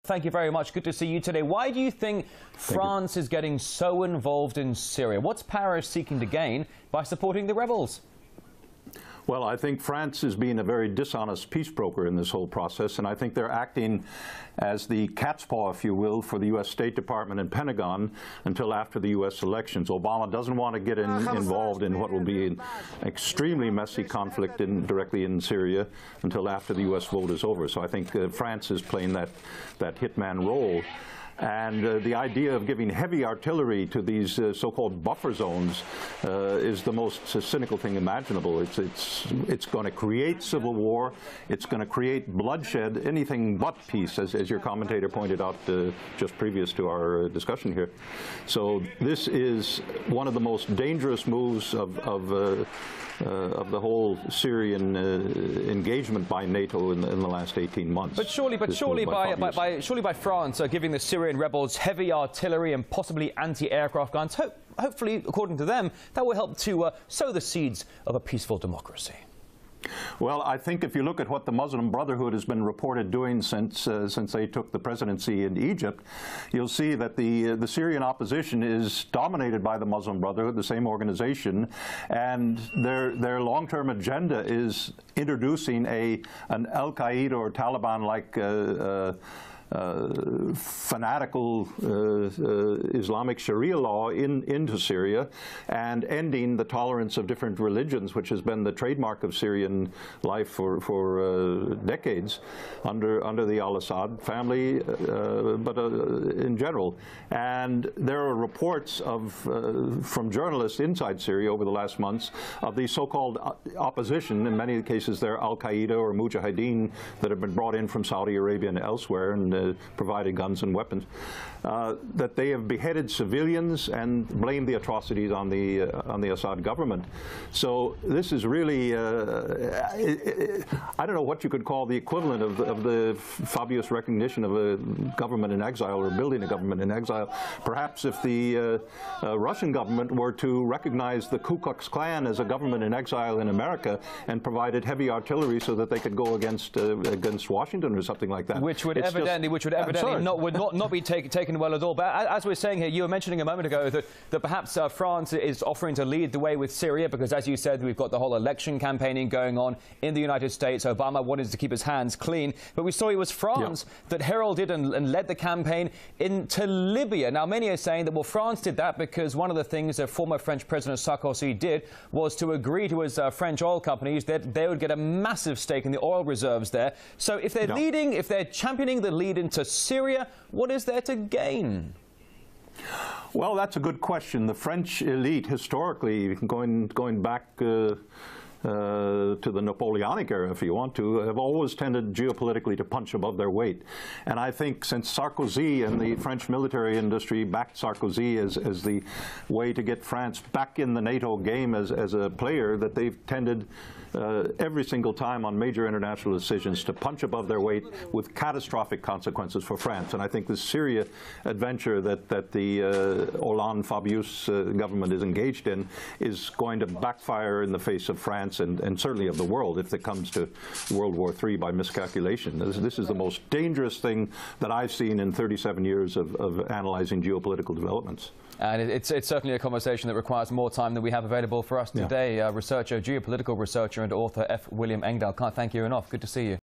Thank you very much. Good to see you today. Why do you think France is getting so involved in Syria? What's Paris seeking to gain by supporting the rebels? Well, I think France is being a very dishonest peace broker in this whole process, and I think they're acting as the cat's paw, if you will, for the U.S. State Department and Pentagon until after the U.S. elections. Obama doesn't want to get involved in what will be an extremely messy conflict directly in Syria until after the U.S. vote is over. So I think France is playing that hitman role. And the idea of giving heavy artillery to these so-called buffer zones is the most cynical thing imaginable. It's going to create civil war. It's going to create bloodshed, anything but peace, as your commentator pointed out just previous to our discussion here. So this is one of the most dangerous moves of the whole Syrian engagement by NATO in the last 18 months. But surely by France giving the Syrian rebels heavy artillery and possibly anti-aircraft guns, hopefully, according to them, that will help to sow the seeds of a peaceful democracy. Well, I think if you look at what the Muslim Brotherhood has been reported doing since they took the presidency in Egypt, you'll see that the Syrian opposition is dominated by the Muslim Brotherhood, the same organization, and their long-term agenda is introducing an Al-Qaeda or Taliban-like fanatical Islamic Sharia law into Syria and ending the tolerance of different religions, which has been the trademark of Syrian life for decades under the al-Assad family, but in general. And there are reports from journalists inside Syria over the last months of the so-called opposition. In many cases, they're Al-Qaeda or Mujahideen that have been brought in from Saudi Arabia and elsewhere and provided guns and weapons, that they have beheaded civilians and blamed the atrocities on the Assad government. So this is really, I don't know what you could call the equivalent of the Fabius recognition of a government in exile or building a government in exile. Perhaps if the Russian government were to recognize the Ku Klux Klan as a government in exile in America and provided heavy artillery so that they could go against Washington or something like that. Which would evidently not be taken well at all. But as we're saying here, you were mentioning a moment ago that perhaps France is offering to lead the way with Syria because, as you said, we've got the whole election campaigning going on in the United States. Obama wanted to keep his hands clean. But we saw it was France that heralded and led the campaign into Libya. Now, many are saying that, well, France did that because one of the things that former French President Sarkozy did was to agree to his French oil companies that they would get a massive stake in the oil reserves there. So if they're leading, if they're championing the lead into Syria, what is there to gain? Well, that's a good question. The French elite, historically, going back to the Napoleonic era, if you want to, have always tended geopolitically to punch above their weight. And I think since Sarkozy and the French military industry backed Sarkozy as the way to get France back in the NATO game as a player, that they've tended every single time on major international decisions to punch above their weight with catastrophic consequences for France. And I think the Syria adventure that the Hollande-Fabius government is engaged in is going to backfire in the face of France and certainly of the world if it comes to World War III by miscalculation. This is the most dangerous thing that I've seen in 37 years of analyzing geopolitical developments. And it's certainly a conversation that requires more time than we have available for us today. Geopolitical researcher and author F. William Engdahl. Can't thank you enough. Good to see you.